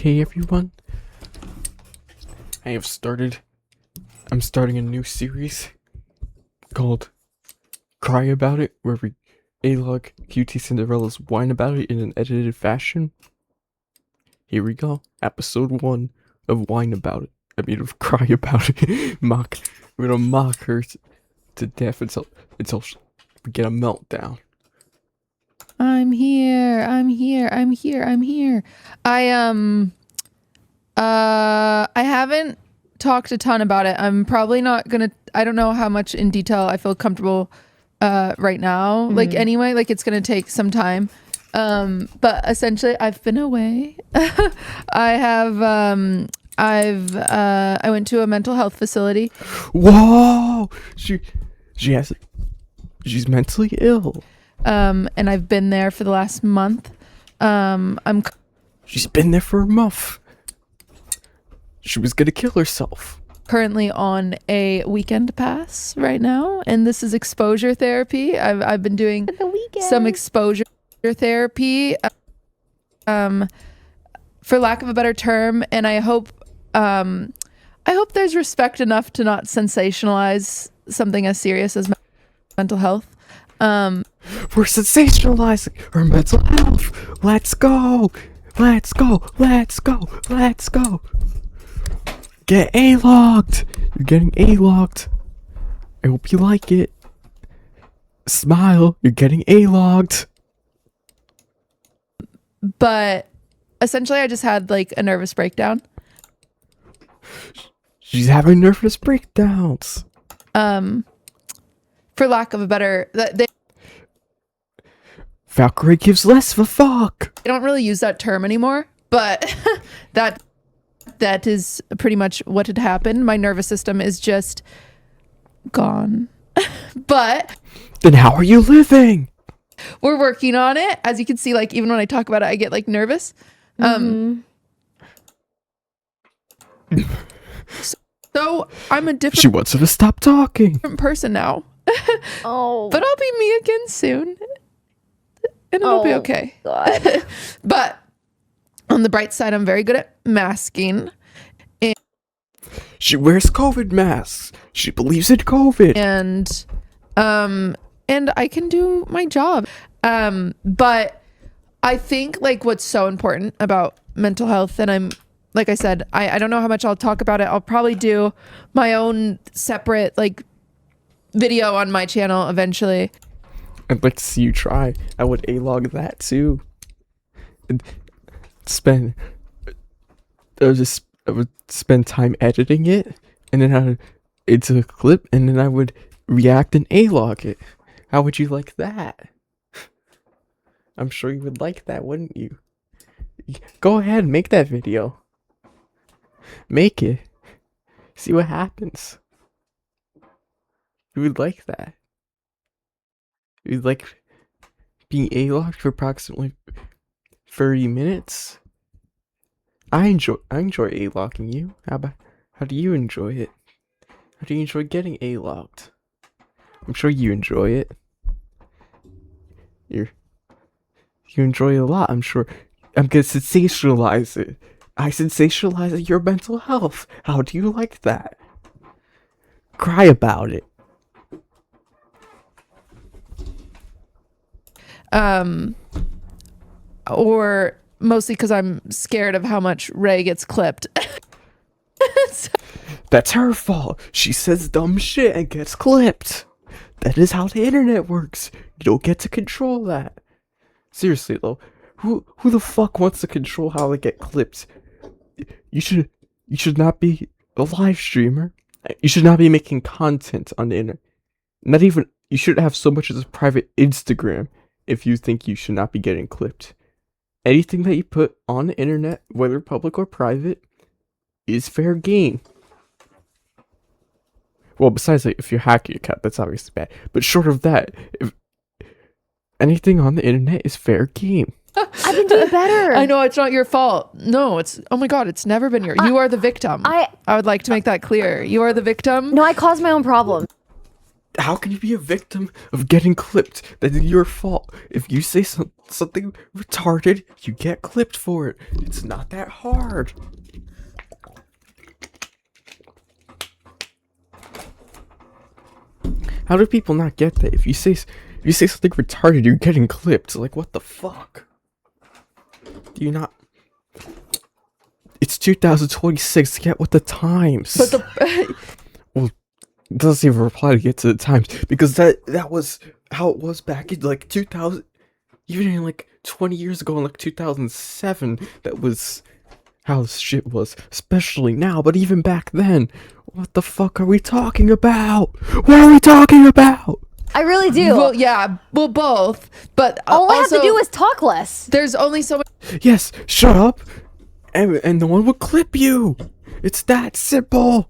Okay, everyone. I'm starting a new series called Cry About It, where we A-Log QT Cinderella's whine about it in an edited fashion. Here we go. Episode 1 of Whine About It. Of Cry About It. We're gonna mock her to death until we get a meltdown. I'm here. I haven't talked a ton about it. I'm probably not gonna, I don't know how much in detail I feel comfortable right now. Like anyway, like it's gonna take some time. But essentially I've been away. I went to a mental health facility. Whoa! She's mentally ill. And I've been there for the last month. She's been there for a month. She was gonna kill herself. Currently on a weekend pass right now, and this is exposure therapy. I've been doing some exposure therapy, for lack of a better term, and I hope there's respect enough to not sensationalize something as serious as mental health. We're sensationalizing her mental health. Let's go. Get A-logged. You're getting A-logged. I hope you like it. Smile. You're getting A-logged. But essentially I just had like a nervous breakdown. She's having nervous breakdowns. For lack of a better, Valkyrie gives less of a fuck. they don't really use that term anymore, but that is pretty much what had happened. My nervous system is just gone. But then how are you living? we're working on it. As you can see, like even when I talk about it, I get like nervous. So I'm a different She wants her to stop talking. person now. Oh, But I'll be me again soon. And it'll be okay. God. But on the bright side, I'm very good at masking. She wears COVID masks. She believes in COVID. And I can do my job. But I think like what's so important about mental health, and I'm, like I said, I don't know how much I'll talk about it. I'll probably do my own separate like video on my channel eventually. I'd like to see you try. I would A-log that too. And I would spend time editing it, and then into a clip, and then I would react and A-log it. How would you like that? I'm sure you would like that, wouldn't you? Go ahead, make that video. Make it. See what happens. You would like that. You would like being A-logged for approximately 30 minutes. I enjoy A-logging you. How do you enjoy it? How do you enjoy getting A-logged? I'm sure you enjoy it. You enjoy it a lot, I'm sure. I'm gonna sensationalize it. I sensationalize your mental health. How do you like that? Cry about it. Or mostly because I'm scared of how much Ray gets clipped. That's her fault. She says dumb shit and gets clipped. That is how the internet works. You don't get to control that. Seriously though, who the fuck wants to control how they get clipped? You should not be a live streamer. You should not be making content on the internet. Not even, you shouldn't have so much as a private Instagram if you think you should not be getting clipped. Anything that you put on the internet, whether public or private, is fair game. Well, besides, like, if you hack your account, that's obviously bad. But short of that, if anything on the internet is fair game. I've been doing better. I know it's not your fault. No, oh my God, it's never been you are the victim. I would like to make that clear. You are the victim. No, I caused my own problem. how can you be a victim of getting clipped? That is your fault. If you say something retarded, you get clipped for it. It's not that hard. How do people not get that? If you say something retarded, you're getting clipped. Like, what the fuck? Do you not? It's 2026. Get with the times. But the Well, it doesn't even reply to get to the times, because that was how it was back in like 2000, even in like 20 years ago in like 2007. That was how this shit was, especially now. But even back then, what the fuck are we talking about? What are we talking about? I really do. well, yeah, well, both. But All I have also, to do is talk less. there's only so Yes, shut up, and no one will clip you. It's that simple.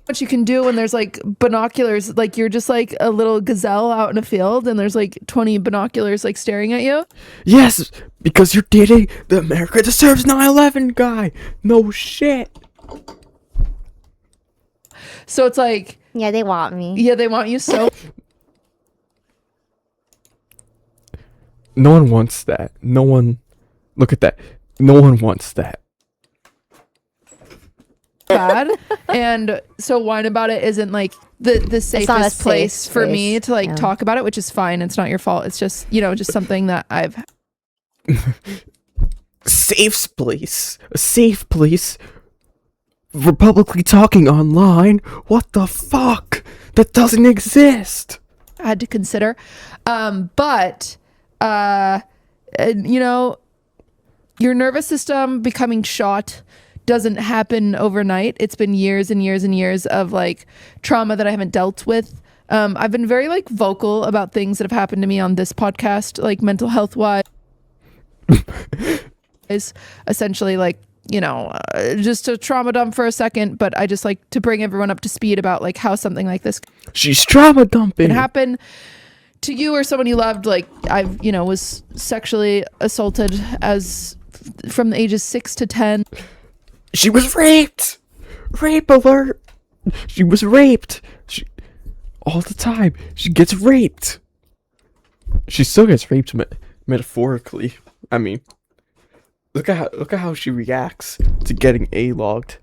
much you can do when there's like binoculars. Like you're just like a little gazelle out in a field, and there's like 20 binoculars like staring at you. Yes, because you're dating the America Deserves 9/11 guy. No shit. So it's like, Yeah, they want me. yeah, they want you so No one wants that. No one. Look at that. No one wants that. bad, and so whine about it isn't like the not a safest safe place for me space. to like Yeah. talk about it, which is fine. It's not your fault. It's just just something that I've Safe place. A safe place. For publicly talking online. What the fuck? That doesn't exist. had to consider. But your nervous system becoming shot doesn't happen overnight. It's been years and years and years of like trauma that I haven't dealt with. I've been very like vocal about things that have happened to me on this podcast, like mental health wise. Is essentially like, just a trauma dump for a second, but I just like to bring everyone up to speed about like how something like this She's trauma dumping. can happen to you or someone you loved. Like I've, was sexually assaulted from the ages 6 to 10. She was raped. Rape alert. She was raped. All the time. She gets raped. She still gets raped metaphorically. I mean, look at how she reacts to getting A-logged.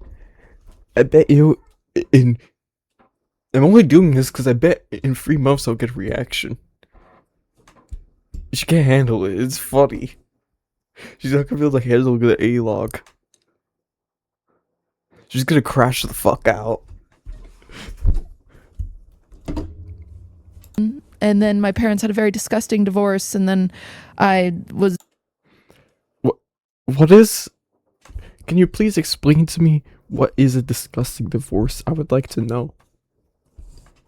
I bet you I'm only doing this because I bet in 3 months I'll get a reaction. She can't handle it. It's funny. She's not gonna be able to handle the A-log. She's gonna crash the fuck out. And then my parents had a very disgusting divorce, and then I was What is... Can you please explain to me what is a disgusting divorce? I would like to know.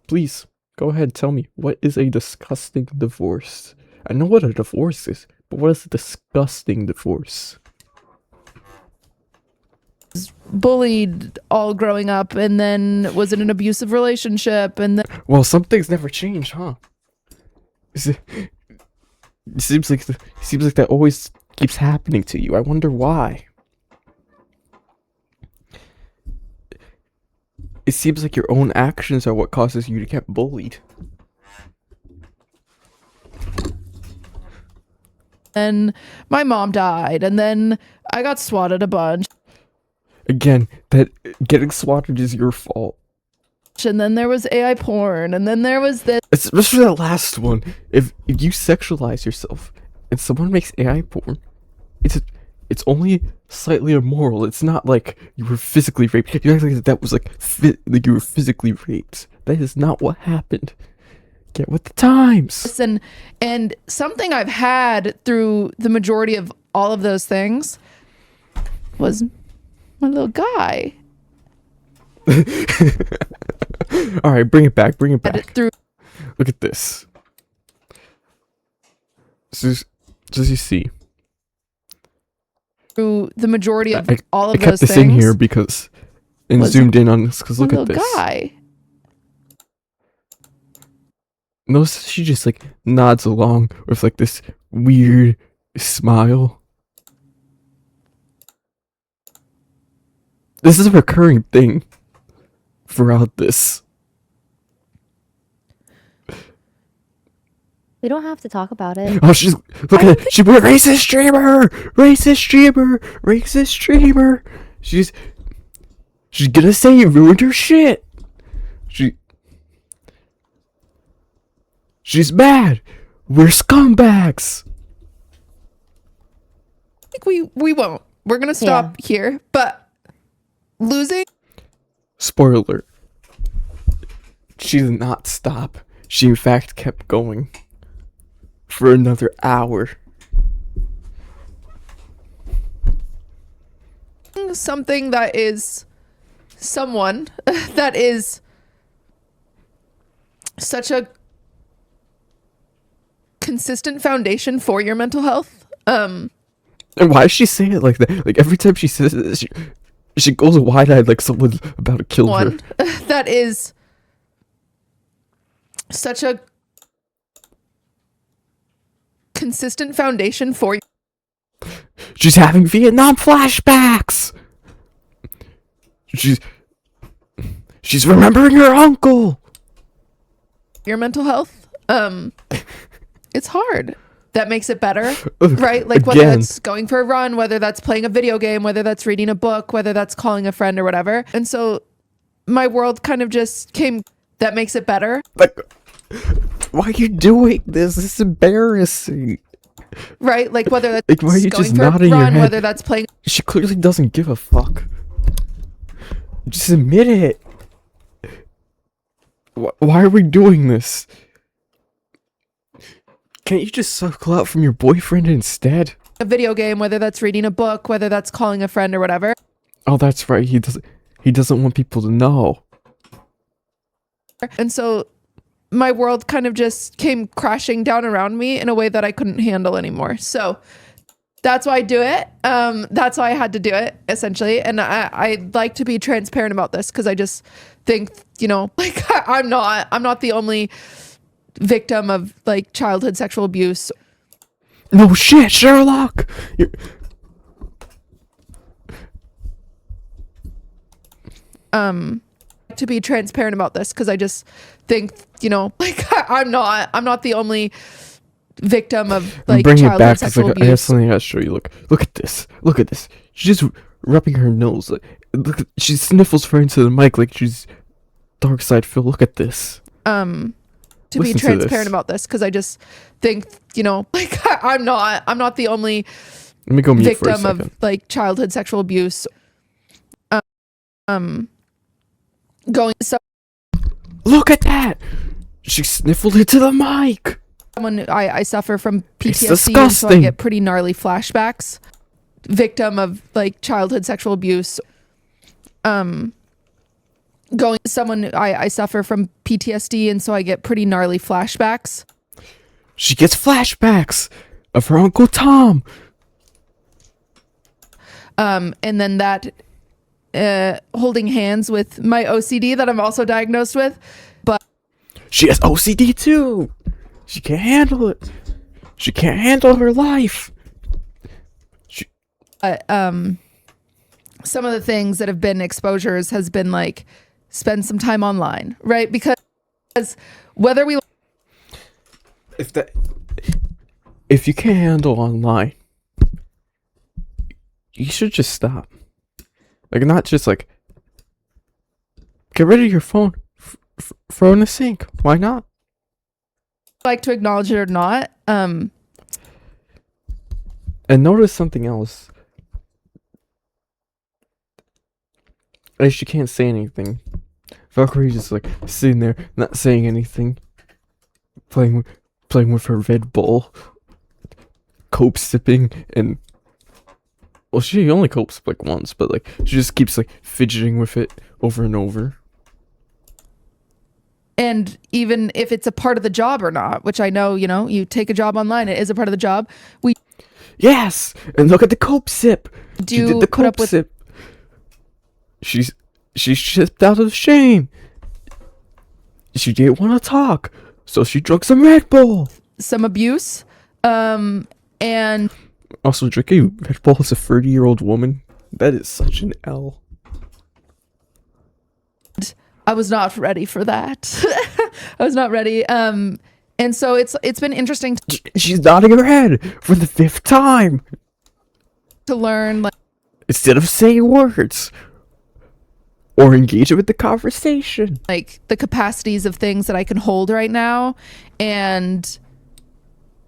Please, go ahead, tell me. What is a disgusting divorce? I know what a divorce is, but what is a disgusting divorce? bullied all growing up, and then was in an abusive relationship, and then Well, some things never change, huh? It seems like that always keeps happening to you. I wonder why. It seems like your own actions are what causes you to get bullied. then my mom died, and then I got swatted a bunch, Again, that getting swatted is your fault. and then there was AI porn, and then there was this. Especially that last one. If you sexualize yourself and someone makes AI porn, it's only slightly immoral. It's not like you were physically raped. You act like that was like you were physically raped. That is not what happened. Get with the times. And something I've had through the majority of all of those things was my little guy. All right, bring it back. Bring it back. Through Look at this. Just you see. through the majority of all I of kept those this things. in here because and was zoomed in on this because my look at little this. guy. Notice she just like nods along with like this weird smile. This is a recurring thing throughout this. We don't have to talk about it. Oh, she's look at it. She went racist streamer, racist streamer, racist streamer. She's gonna say you ruined her shit. She's mad. We're scumbags. I think we won't. We're gonna stop here, but losing. Spoiler alert. She did not stop. She in fact kept going for another hour. Something that is someone that is such a consistent foundation for your mental health. And why does she say it like that? Like every time she says it, she goes wide-eyed like someone's about to kill her. One that is such a consistent foundation for you. She's having Vietnam flashbacks. She's remembering her uncle. Your mental health. It's hard. That makes it better, right? Like whether Again. that's going for a run, whether that's playing a video game, whether that's reading a book, whether that's calling a friend or whatever. And so my world kind of just came. That makes it better, Like, why are you doing this? This is embarrassing. right? Like whether that's Like, why are you going just for a nodding your run, head? whether that's playing. She clearly doesn't give a fuck. Just admit it. Why are we doing this? Can't you just suckle out from your boyfriend instead? A video game, whether that's reading a book, whether that's calling a friend or whatever. Oh, that's right. He doesn't want people to know. And so my world kind of just came crashing down around me in a way that I couldn't handle anymore. So that's why I do it. That's why I had to do it, essentially. And I'd like to be transparent about this because I just think, like I'm not the only victim of like childhood sexual abuse. No shit, Sherlock. To be transparent about this because I just think, like I'm not the only victim of like Bring it childhood back because sexual I have abuse. something I gotta show you. Look at this. Look at this. She's just rubbing her nose. Look, she sniffles right into the mic like she's dark side Phil. Look at this. To be Listen to transparent this. about this because I just think, like I'm not the only Let me go mute for a victim second. of like childhood sexual abuse. Going Look at that. She sniffled into the mic. someone I suffer from It's PTSD, and so I disgusting. get pretty gnarly flashbacks. Victim of like childhood sexual abuse. I suffer from PTSD, and so I get pretty gnarly flashbacks. She gets flashbacks of her Uncle Tom. And then that holding hands with my OCD that I'm also diagnosed with. But She has OCD too. She can't handle it. She can't handle her life. some of the things that have been exposures has been like spend some time online, right? Because whether we If you can't handle online, you should just stop. Like, not just like get rid of your phone, throw it in the sink. Why not? like to acknowledge it or not, And notice something else. Like, she can't say anything. Valkyrie's just like sitting there, not saying anything, playing with her Red Bull, cope sipping, and well, she only copes like once, but like she just keeps like fidgeting with it over and over. and even if it's a part of the job or not, which I know, you take a job online, it is a part of the job. We Yes, and look at the cope sip. She do did the put up cope with sip. She's shipped out of shame. She didn't want to talk, so she drank some Red Bull. some abuse, and Also, drinking Red Bull as a 30-year-old woman, that is such an L. I was not ready for that. I was not ready. And so it's been interesting She's nodding her head for the 5th time. to learn like Instead of saying words or engaging with the conversation. the capacities of things that I can hold right now and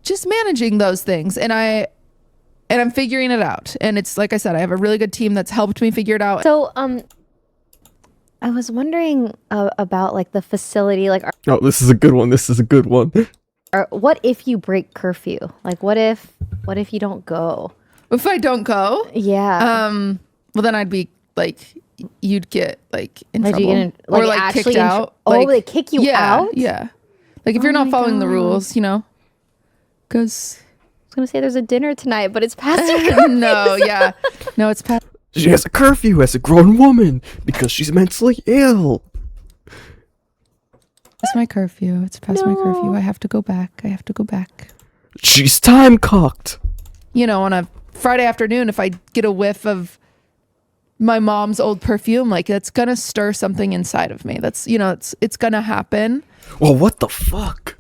just managing those things. And I'm figuring it out. And it's like I said, I have a really good team that's helped me figure it out. So, I was wondering about like the facility, like, Oh, this is a good one. This is a good one. what if you break curfew? Like, what if you don't go? If I don't go, Yeah. well then I'd be like, you'd get like in Like, trouble you get or like actually kicked out. Oh, Like, they kick you yeah, out? yeah. Like if you're Oh not my following the God. rules, you know, because I was gonna say there's a dinner tonight, but it's past your curfew. no, yeah, no, it's past. She has a curfew as a grown woman because she's mentally ill. It's my curfew. It's past my curfew. No. I have to go back. I have to go back. She's time cocked. You know, on a Friday afternoon, if I get a whiff of my mom's old perfume, like that's gonna stir something inside of me. That's, you know, it's gonna happen. Well, what the fuck?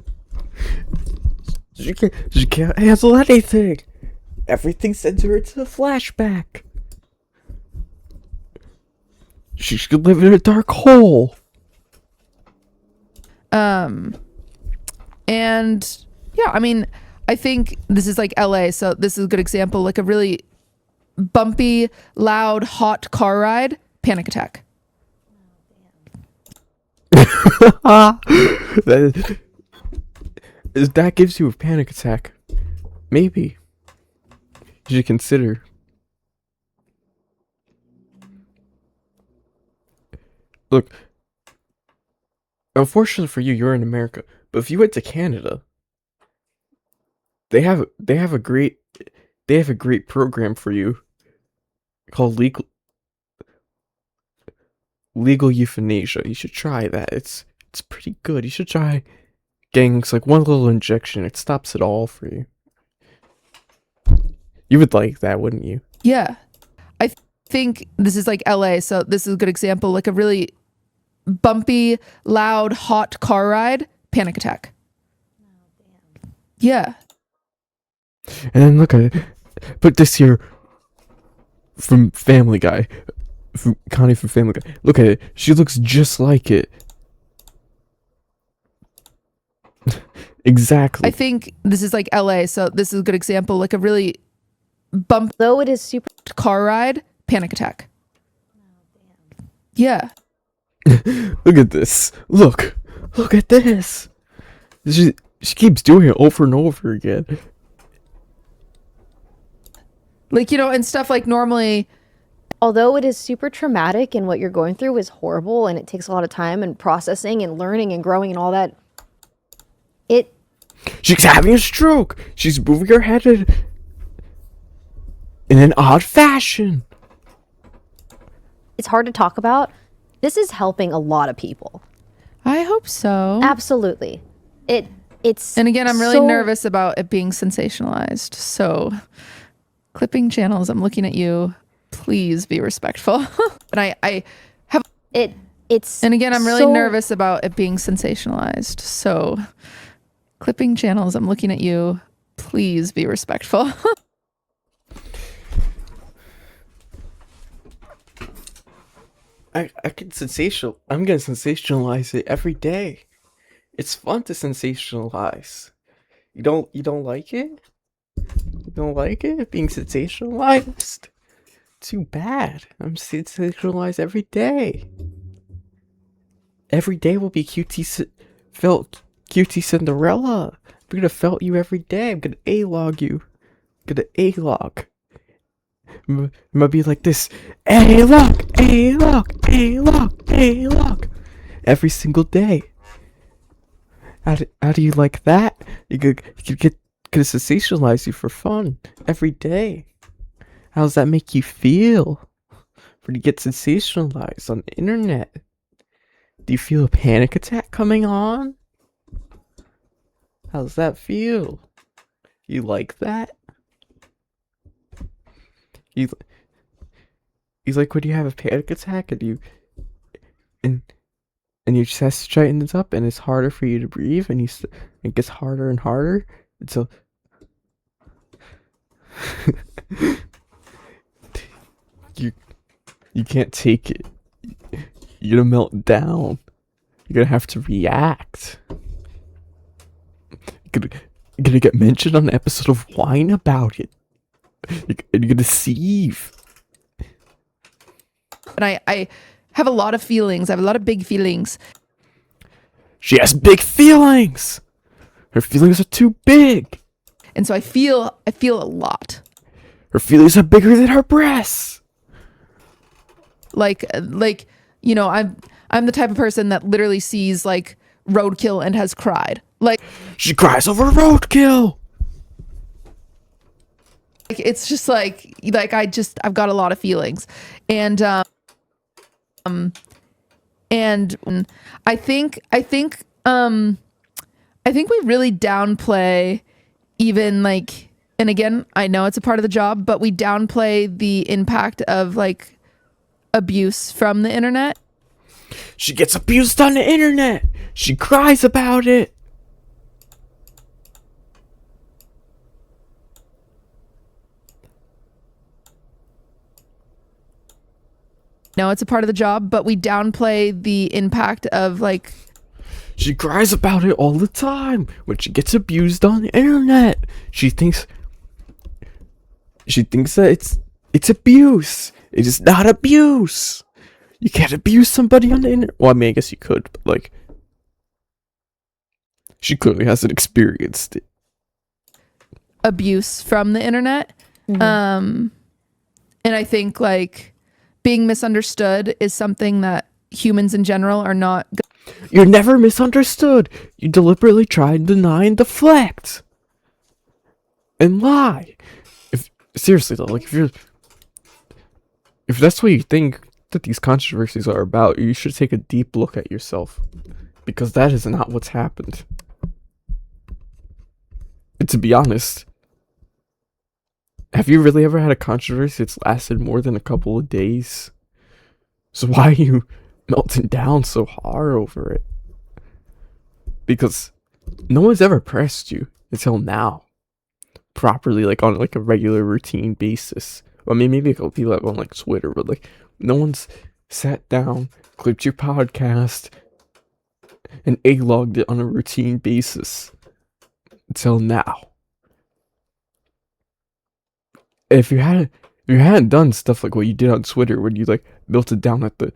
She can't handle anything. Everything sends her into a flashback. She should live in a dark hole. And yeah, I mean, I think this is like LA, so this is a good example, like a really bumpy, loud, hot car ride, panic attack. That gives you a panic attack. Maybe. You should consider. Look, unfortunately for you, you're in America. But if you went to Canada, they have a great program for you called legal euthanasia. You should try that. It's pretty good. You should try getting like one little injection. It stops it all for you. You would like that, wouldn't you? Yeah. I think this is like LA, so this is a good example, like a really bumpy, loud, hot car ride, panic attack. Yeah. And then look at it. Put this here from Family Guy. From Connie from Family Guy. Look at it. She looks just like it. Exactly. I think this is like LA, so this is a good example, like a really bumpy Though it is super. car ride, panic attack. Yeah. Look at this. Look at this. She keeps doing it over and over again. Like, you know, and stuff like normally, Although it is super traumatic and what you're going through is horrible and it takes a lot of time and processing and learning and growing and all that, She's having a stroke. She's moving her head in an odd fashion. it's hard to talk about. This is helping a lot of people. I hope so. Absolutely. It's And again, I'm really so- nervous about it being sensationalized. So, clipping channels, I'm looking at you. Please be respectful. And I have, It's and again, I'm really so- nervous about it being sensationalized. So, clipping channels, I'm looking at you. Please be respectful. I'm gonna sensationalize it every day. It's fun to sensationalize. You don't like it? You don't like it being sensationalized? Too bad. I'm sensationalized every day. Every day will be felt QT Cinderella. I'm gonna felt you every day. I'm gonna A-log you. I'm gonna A-log. It might be like this. A-log, A-log, A-log, A-log. Every single day. How do you like that? You could sensationalize you for fun every day. How does that make you feel? When you get sensationalized on the internet? Do you feel a panic attack coming on? How does that feel? You like that? You like when you have a panic attack and and your chest tightens up, and it's harder for you to breathe, and it gets harder and harder until you you can't take it. You're gonna melt down. You're gonna have to react. You're gonna get mentioned on an episode of Whine About It. You're gonna seethe. And I have a lot of feelings. I have a lot of big feelings. She has big feelings. Her feelings are too big. And so I feel a lot. Her feelings are bigger than her breasts. Like you know, I'm the type of person that literally sees like roadkill and has cried. Like She cries over roadkill. it's just like I've got a lot of feelings. And I think we really downplay even like, and again, I know it's a part of the job, but we downplay the impact of like abuse from the internet. She gets abused on the internet. She cries about it. No, it's a part of the job, but we downplay the impact of like. She cries about it all the time when she gets abused on the internet. She thinks that it's abuse. It is not abuse. You can't abuse somebody on the internet. Well, I mean, I guess you could, but like, she clearly hasn't experienced it. Abuse from the internet. And I think like being misunderstood is something that humans in general are not. You're never misunderstood. You deliberately try and deny and deflect and lie. Seriously though, like if that's what you think that these controversies are about, you should take a deep look at yourself, because that is not what's happened. And to be honest, have you really ever had a controversy that's lasted more than a couple of days? So why are you melting down so hard over it? Because no one's ever pressed you until now properly, like on like a regular routine basis. I mean, maybe a couple people have on like Twitter, but like no one's sat down, clipped your podcast, and A-logged it on a routine basis until now. If you hadn't done stuff like what you did on Twitter, when you like built it down at the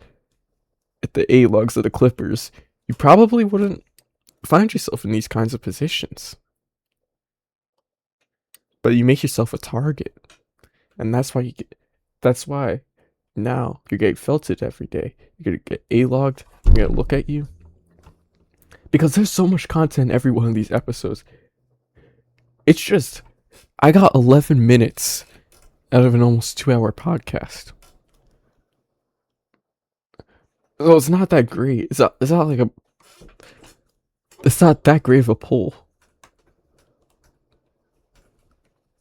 A-logs of the Clippers, you probably wouldn't find yourself in these kinds of positions. But you make yourself a target, and that's why now you're getting felted every day. You're gonna get A-logged. I'm gonna look at you because there's so much content in every one of these episodes. It's just I got 11 minutes out of an almost 2-hour podcast. So it's not that great. It's not that great of a pull.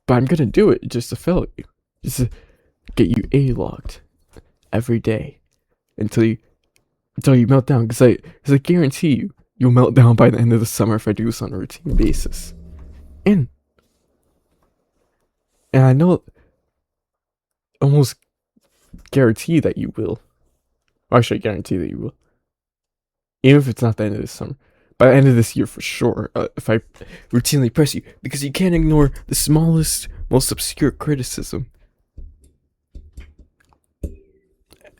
But I'm gonna do it just to fill you. Just to get you A-logged every day until you melt down. Because I guarantee you'll melt down by the end of the summer if I do this on a routine basis. And I know, almost guarantee that you will. Or actually, I guarantee that you will. Even if it's not the end of this summer. By the end of this year for sure, if I routinely press you. Because you can't ignore the smallest, most obscure criticism.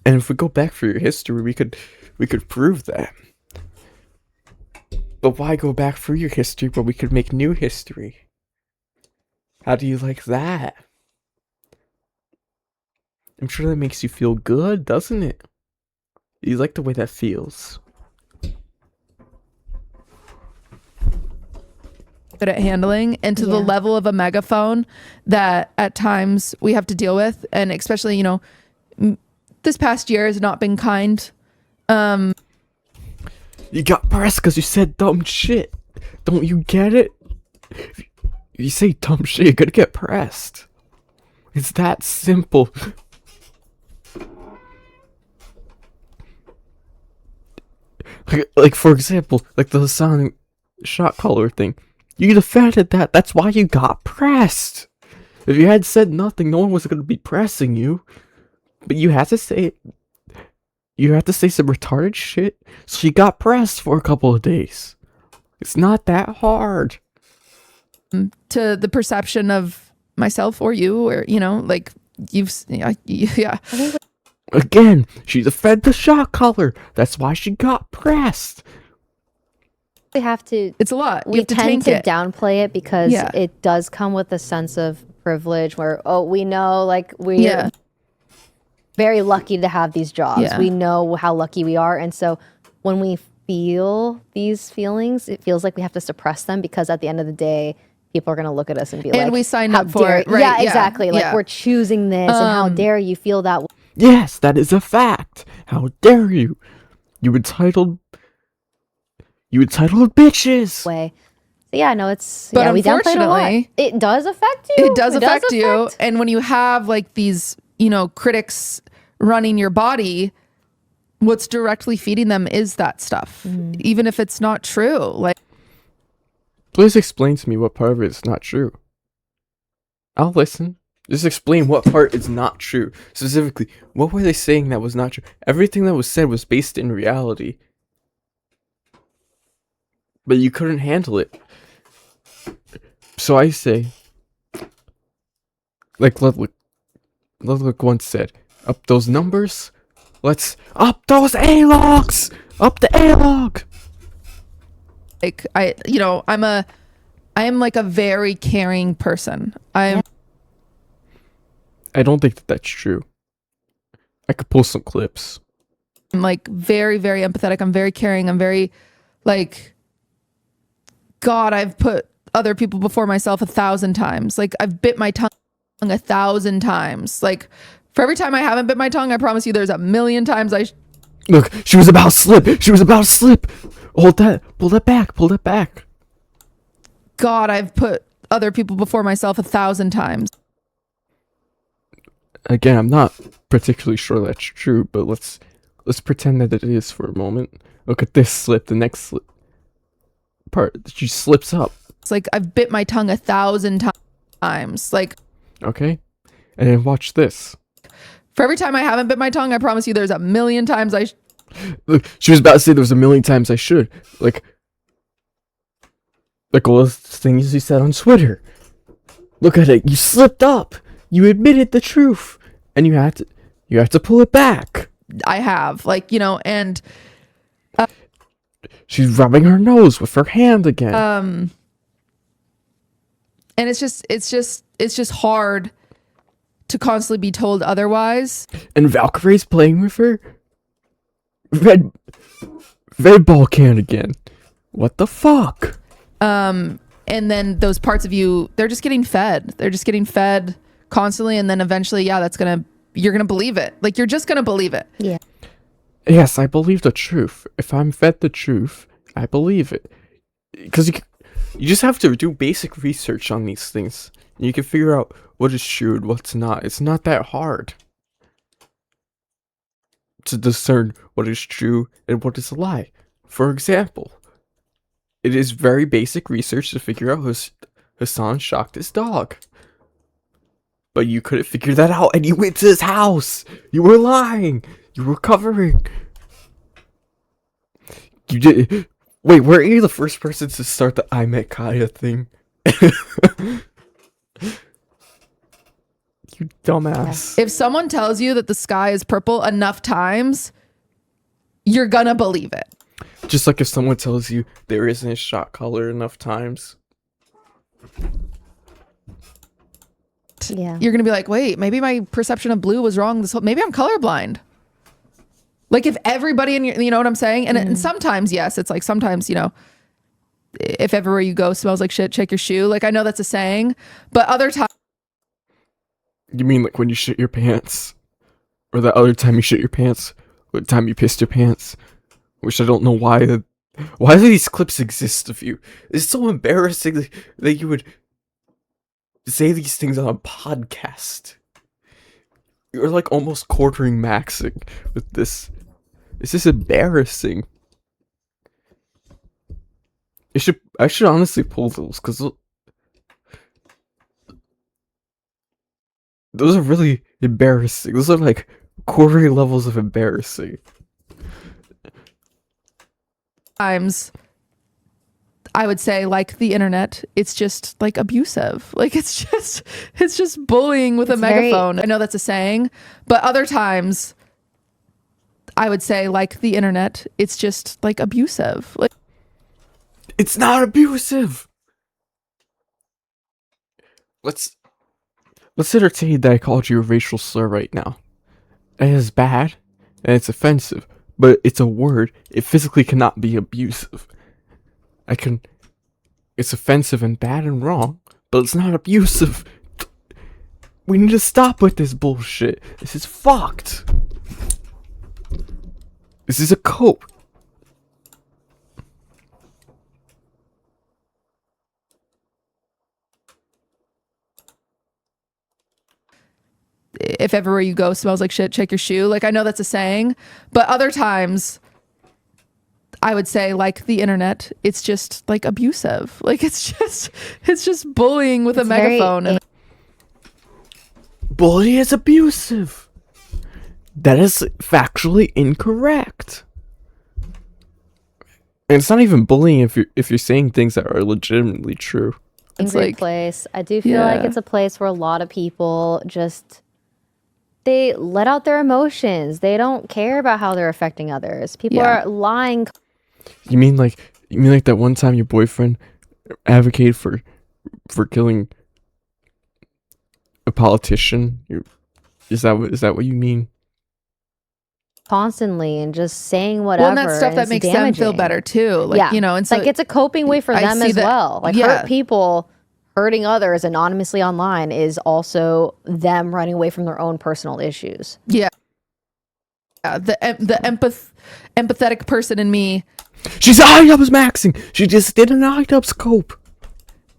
And if we go back for your history, we could prove that. But why go back for your history when we could make new history? How do you like that? I'm sure that makes you feel good, doesn't it? You like the way that feels. Good at handling, and to the level of a megaphone that at times we have to deal with, and especially, you know, this past year has not been kind. You got pressed because you said dumb shit. Don't you get it? If you say dumb shit, you're gonna get pressed. It's that simple. Like for example, like the Hassan shot collar thing. You defended that. That's why you got pressed. If you had said nothing, no one was going to be pressing you. But you had to say some retarded shit, so you got pressed for a couple of days. It's not that hard. To the perception of myself or you, or like yeah. Again, she defended the shot collar. That's why she got pressed. We have to. It's a lot. You We have to tend tank to it. downplay it because Yeah. it does come with a sense of privilege where, we know, like, we're Yeah. very lucky to have these jobs. Yeah. We know how lucky we are. And so when we feel these feelings, it feels like we have to suppress them because at the end of the day, people are going to look at us and be like, And we signed "How up for dare-" it, right? Yeah, Yeah, exactly. Like, yeah. we're choosing this, and how dare you feel that way. Yes, that is a fact. How dare you? You entitled bitches. So yeah, no, it's But we downplay it a lot. unfortunately, It does affect you. It does affect you. And when you have like these, critics running your body, what's directly feeding them is that stuff, even if it's not true. Like, Please explain to me what part of it is not true. I'll listen. Just explain what part is not true. Specifically, what were they saying that was not true? Everything that was said was based in reality. But you couldn't handle it. So I say, like Ludwig once said, up those numbers, let's up those A-logs! Up the A-log! I am like a very caring person. I I don't think that that's true. I could pull some clips. am like very, very empathetic. I'm very caring. I'm very like, God, I've put other people before myself 1,000 times. Like, I've bit my tongue 1,000 times. Like, for every time I haven't bit my tongue, I promise you there's 1,000,000 times Look, she was about to slip. She was about to slip. Hold that. Pull that back. Pull that back. God, I've put other people before myself 1,000 times. Again, I'm not particularly sure that's true, but let's pretend that it is for a moment. Look at this slip. The next slip part. She slips up. It's like I've bit my tongue 1,000 times. Like, Okay? And then watch this. for every time I haven't bit my tongue, I promise you there's 1,000,000 times Look, she was about to say there was 1,000,000 times I should. Like all those things you said on Twitter. Look at it. You slipped up. You admitted the truth. And you have to pull it back. I have. Like, and She's rubbing her nose with her hand again. and it's just hard to constantly be told otherwise. And Valkyrie's playing with her red ball can again. What the fuck? And then those parts of you, they're just getting fed. They're just getting fed constantly, and then eventually, yeah, you're gonna believe it. Like, you're just gonna believe it. Yeah. Yes, I believe the truth. If I'm fed the truth, I believe it. Because you just have to do basic research on these things. You can figure out what is true and what's not. It's not that hard to discern what is true and what is a lie. For example, it is very basic research to figure out Hassan shocked his dog. But you couldn't figure that out, and you went to his house. You were lying. You were covering. You did. Wait, weren't you the first person to start the I met Kaya thing? You dumbass. If someone tells you that the sky is purple enough times, you're gonna believe it. Just like if someone tells you there isn't a shot color enough times. Yeah. You're gonna be like, wait, maybe my perception of blue was wrong. Maybe I'm colorblind. Like, if everybody in your, you know what I'm saying? And sometimes, yes, it's like sometimes, if everywhere you go smells like shit, check your shoe. Like, I know that's a saying, but other times, You mean like when you shit your pants? Or the other time you shit your pants? Or the time you pissed your pants? Which I don't know why do these clips exist of you? It's so embarrassing that you would say these things on a podcast. You're like almost quartering maxing with this. This is embarrassing. I should honestly pull those because those are really embarrassing. Those are like quarterly levels of embarrassing. Times I would say, like the internet, it's just like abusive. Like it's just bullying with a megaphone. I know that's a saying, but other times I would say, like the internet, it's just like abusive. Like It's not abusive. Let's entertain that I called you a racial slur right now. It is bad and it's offensive, but it's a word. It physically cannot be abusive. It's offensive and bad and wrong, but it's not abusive. We need to stop with this bullshit. This is fucked. This is a cope. if everywhere you go smells like shit, check your shoe. Like I know that's a saying, but other times I would say, like the internet, it's just like abusive. Like it's just bullying with a megaphone. Bullying is abusive. That is factually incorrect. And it's not even bullying if you're saying things that are legitimately true. It's Angry like place. I do feel like it's a place where a lot of people just they let out their emotions. They don't care about how they're affecting others. People are lying. You mean like that one time your boyfriend advocated for killing a politician? Is that what you mean? Constantly and just saying whatever. Well, and that's stuff that makes them feel better too. Like, you know, and so like it's a coping way for them as well. Like hurt people, hurting others anonymously online is also them running away from their own personal issues. Yeah. The empathetic person in me. She's IDubs maxing. She just did an IDub scope.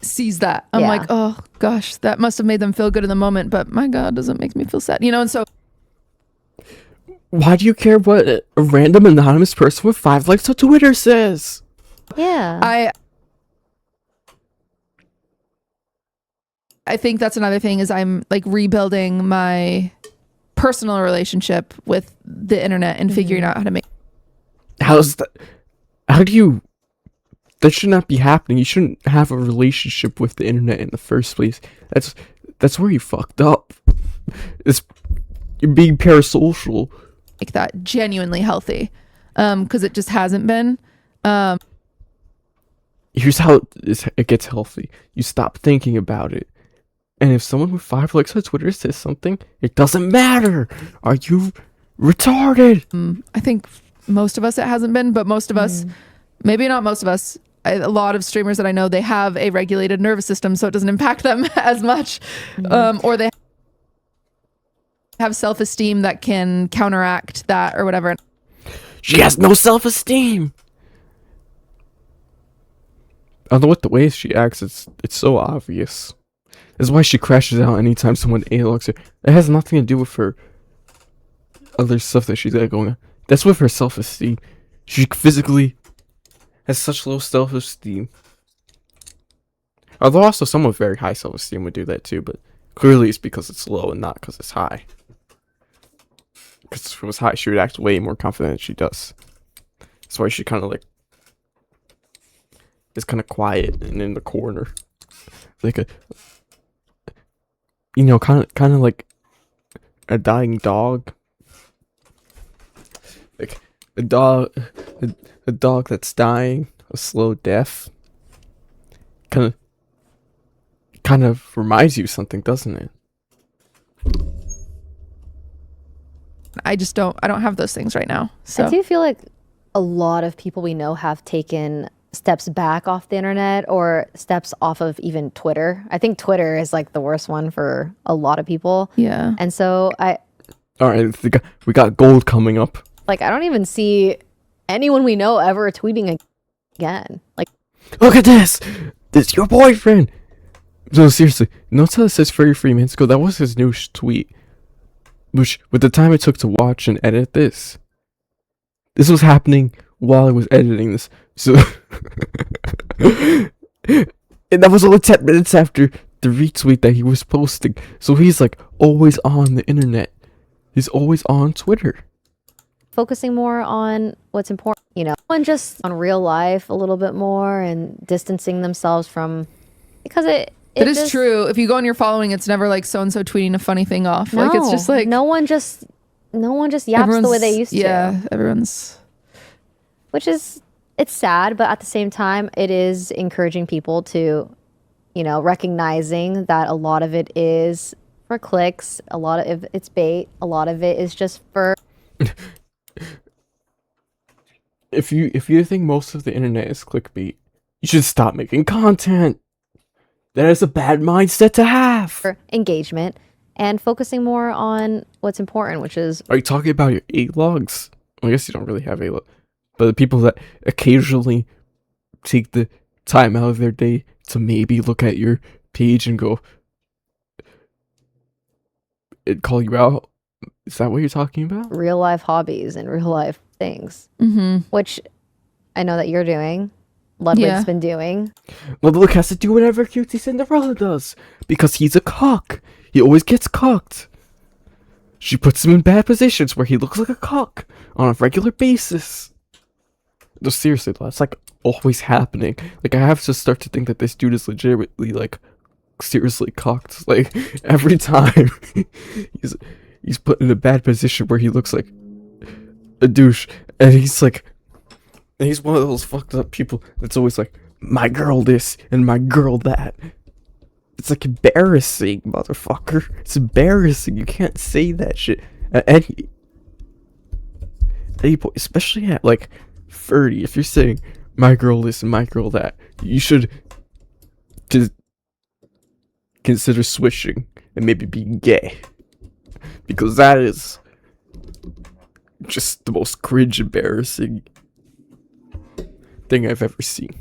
Sees that. I'm like, oh gosh, that must have made them feel good in the moment, but my God, does it make me feel sad? You know, and so why do you care what a random anonymous person with 5 likes on Twitter says? Yeah. I think that's another thing is I'm like rebuilding my personal relationship with the internet and figuring out how to make. How's that? That should not be happening. You shouldn't have a relationship with the internet in the first place. That's where you fucked up. You're being parasocial. Like that genuinely healthy. Because it just hasn't been. Here's how it gets healthy. You stop thinking about it. And if someone with 5 likes on Twitter says something, it doesn't matter. Are you retarded? I think most of us it hasn't been, but most of us, maybe not most of us, a lot of streamers that I know, they have a regulated nervous system, so it doesn't impact them as much. Or they have self-esteem that can counteract that or whatever. She has no self-esteem. I don't know what the way she acts. It's so obvious. That's why she crashes out anytime someone A-logs her. It has nothing to do with her other stuff that she's got going on. That's with her self-esteem. She physically has such low self-esteem. Although also someone with very high self-esteem would do that too, but clearly it's because it's low and not because it's high. Because if it was high, she would act way more confident than she does. That's why she kind of like is kind of quiet and in the corner, like a, you know, kind of like a dying dog, like a dog that's dying a slow death. Kind of reminds you of something, doesn't it? I don't have those things right now. So I do feel like a lot of people we know have taken steps back off the internet or steps off of even Twitter. I think Twitter is like the worst one for a lot of people. Yeah. And so all right, we got gold coming up. Like I don't even see anyone we know ever tweeting again. Like, look at this. This is your boyfriend. No, seriously. Notice how it says 33 minutes ago? That was his new tweet. Which, with the time it took to watch and edit this was happening while I was editing this. So, And that was only 10 minutes after the retweet that he was posting. So he's like always on the internet. He's always on Twitter. Focusing more on what's important, and just on real life a little bit more and distancing themselves from, because it That is just, true. If you go on your following, it's never like so and so tweeting a funny thing off. No, Like it's just like no one just yaps the way they used to. Yeah, everyone's. Which is, it's sad, but at the same time, it is encouraging people to, recognizing that a lot of it is for clicks, a lot of it's bait, a lot of it is just for. If you think most of the internet is clickbait, you should stop making content. That is a bad mindset to have. For engagement and focusing more on what's important, which is. Are you talking about your A-logs? Well, I guess you don't really have A-log. But the people that occasionally take the time out of their day to maybe look at your page and go, and call you out. Is that what you're talking about? Real life hobbies and real life things, which I know that you're doing. Ludwig's been doing. Ludwig has to do whatever Cutesy Cinderella does because he's a cock. He always gets cocked. She puts him in bad positions where he looks like a cock on a regular basis. No, seriously, though, it's like always happening. Like, I have to start to think that this dude is legitimately, like, seriously cocked. Like, every time he's put in a bad position where he looks like a douche. And he's like, and he's one of those fucked up people that's always like, my girl this and my girl that. It's like embarrassing, motherfucker. It's embarrassing. You can't say that shit at any point, especially at like 30. If you're saying my girl this and my girl that, you should consider switching and maybe being gay, because that is just the most cringe, embarrassing thing I've ever seen.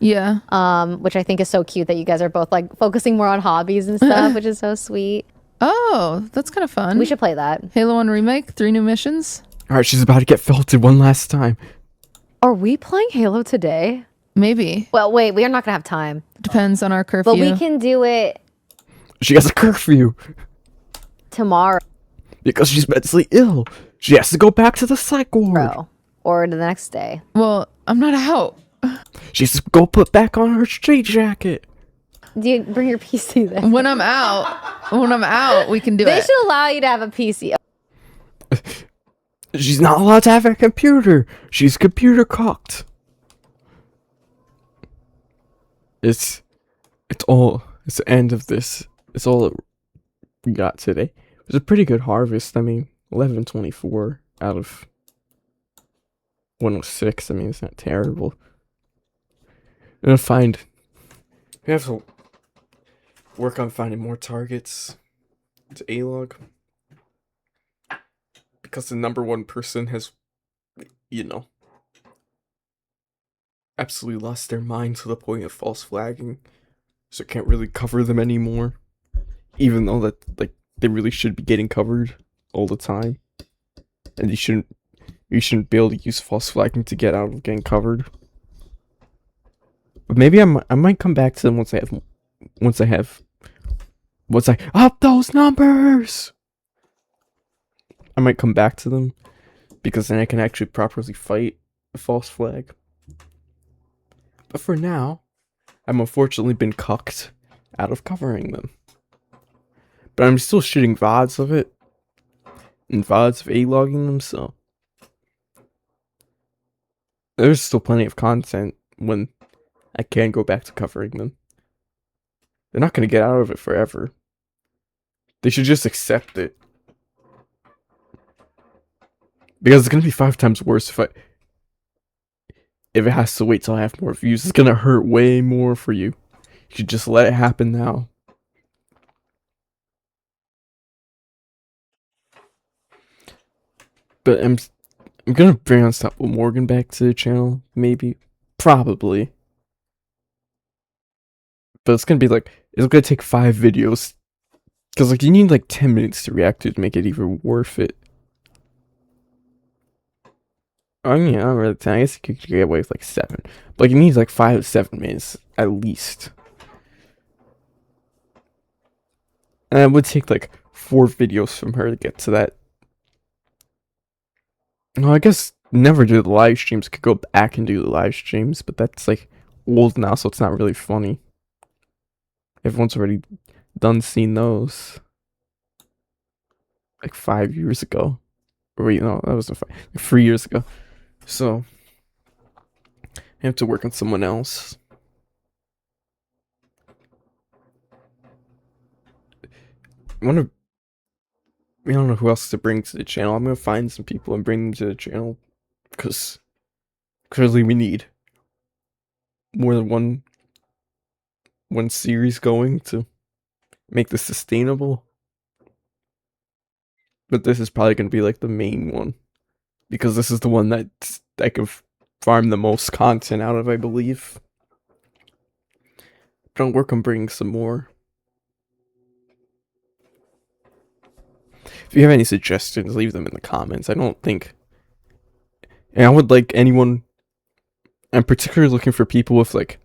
Yeah. Which I think is so cute that you guys are both like focusing more on hobbies and stuff, which is so sweet. Oh, that's kind of fun. We should play that. Halo 1 remake, 3 new missions. All right, she's about to get felted one last time. Are we playing Halo today? Maybe. Well, wait, we are not gonna have time. Depends on our curfew. But we can do it She has a curfew tomorrow because she's mentally ill. She has to go back to the psych ward. or the next day. Well, I'm not out. She has to go put back on her straitjacket. Do you bring your PC then? When I'm out, we can do They it. should allow you to have a PC. She's not allowed to have a computer. She's computer cocked. It's the end of this. It's all we got today. It was a pretty good harvest. I mean, 1124 out of 106. I mean, it's not terrible. We have to work on finding more targets to A-log. Because the number one person has, absolutely lost their mind to the point of false flagging. So can't really cover them anymore. Even though that, they really should be getting covered all the time. And you shouldn't be able to use false flagging to get out of getting covered. But maybe I might come back to them once I up those numbers. I might come back to them because then I can actually properly fight a false flag. But for now, I've unfortunately been cucked out of covering them. But I'm still shooting VODs of it and VODs of A-logging them, so there's still plenty of content when I can go back to covering them. They're not going to get out of it forever. They should just accept it. Because it's going to be 5 times worse if it has to wait till I have more views. It's going to hurt way more for you. You should just let it happen now. But I'm going to bring Unstoppable Morgan back to the channel. Maybe. Probably. But it's going to be it's going to take 5 videos. Because you need 10 minutes to react to make it even worth it. I mean, I don't really. I guess you could get away with like 7, but like, it needs like 5 to 7 minutes at least. And it would take like 4 videos from her to get to that. Well, I guess never do the live streams. Could go back and do the live streams, but that's like old now, so it's not really funny. Everyone's already done seen those like 5 years ago. Or wait, no, that wasn't 5, like 3 years ago. So I have to work on someone else. I wonder. I don't know who else to bring to the channel. I'm gonna find some people and bring them to the channel because clearly we need more than one series going to make this sustainable. But this is probably gonna be like the main one because this is the one that I can farm the most content out of, I believe. But I'll work on bringing some more. If you have any suggestions, leave them in the comments. I don't think. And I would like anyone. I'm particularly looking for people with like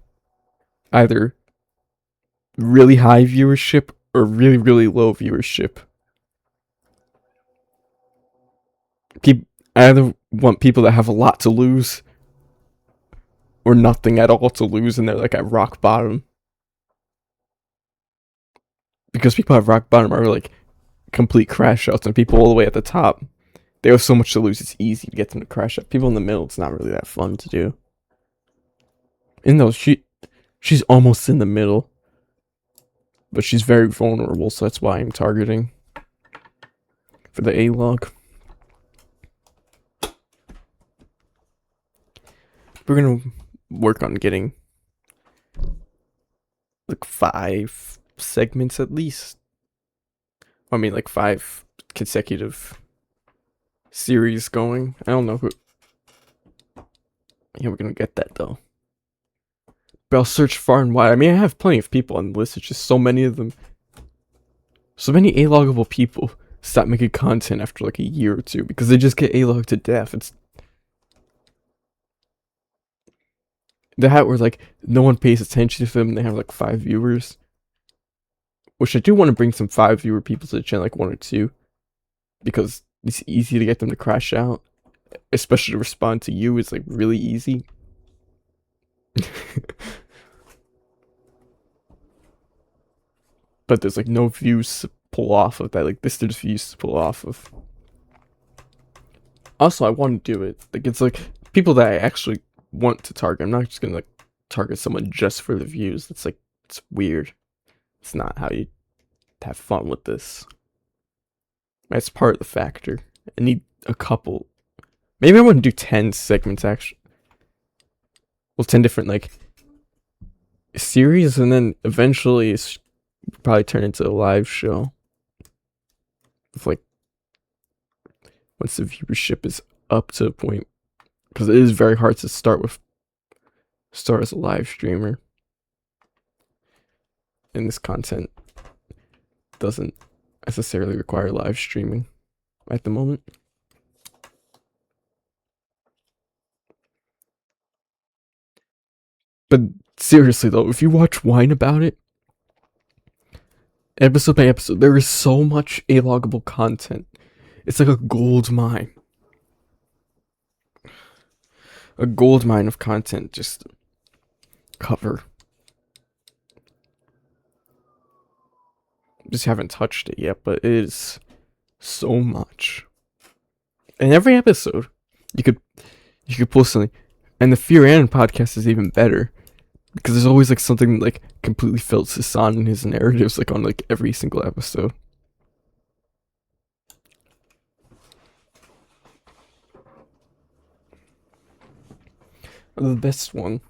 either really high viewership or really, really low viewership. I either want people that have a lot to lose or nothing at all to lose and they're like at rock bottom. Because people at rock bottom are like complete crash outs, and people all the way at the top, they have so much to lose, it's easy to get them to crash out. People in the middle, it's not really that fun to do. And though she's almost in the middle, but she's very vulnerable, so that's why I'm targeting for the A-log. We're gonna work on getting like 5 segments at least. I mean, like 5 consecutive series going. I don't know who. Yeah, we're gonna get that though. But I'll search far and wide. I mean, I have plenty of people on the list. It's just so many of them. So many A-loggable people stop making content after like a year or two because they just get A-logged to death. It's that where like no one pays attention to them and they have like 5 viewers. Which I do want to bring some 5 viewer people to the channel, like 1 or 2. Because it's easy to get them to crash out. Especially to respond to you is like really easy. But there's like no views to pull off of that. Like this there's views to pull off of. Also, I want to do it. Like it's like people that I actually want to target. I'm not just gonna like target someone just for the views. It's like it's weird. It's not how you have fun with this. That's part of the factor. I need a couple. Maybe I wouldn't do 10 segments actually. Well, 10 different like series, and then eventually it's probably turn into a live show. With like once the viewership is up to a point, because it is very hard to start as a live streamer. And this content doesn't necessarily require live streaming at the moment. But seriously though, if you watch Wine About It, episode by episode, there is so much A-loggable content. It's like a gold mine. A gold mine of content just cover. Just haven't touched it yet, but it is so much. And every episode, you could pull something. And the Fear and podcast is even better. Because there's always like something like completely fills Hassan in his narratives like on like every single episode. The best one.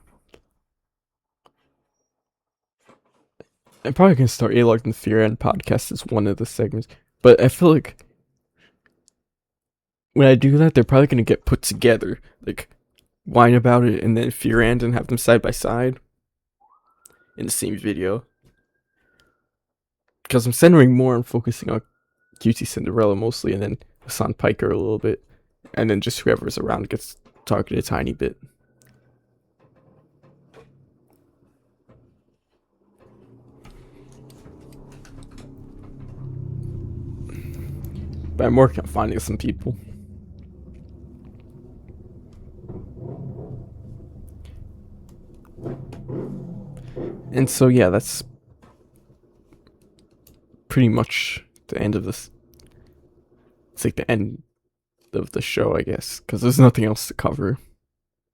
I'm probably gonna start A-Log and Fear and podcast as one of the segments. But I feel like when I do that, they're probably gonna get put together. Like Whine About It and then Fear and have them side by side in the same video. Because I'm centering more on focusing on QT Cinderella mostly, and then Hassan Piker a little bit, and then just whoever's around gets target a tiny bit. But I'm working on finding some people. And so yeah, that's pretty much the end of this. It's like the end of the show, I guess, because there's nothing else to cover.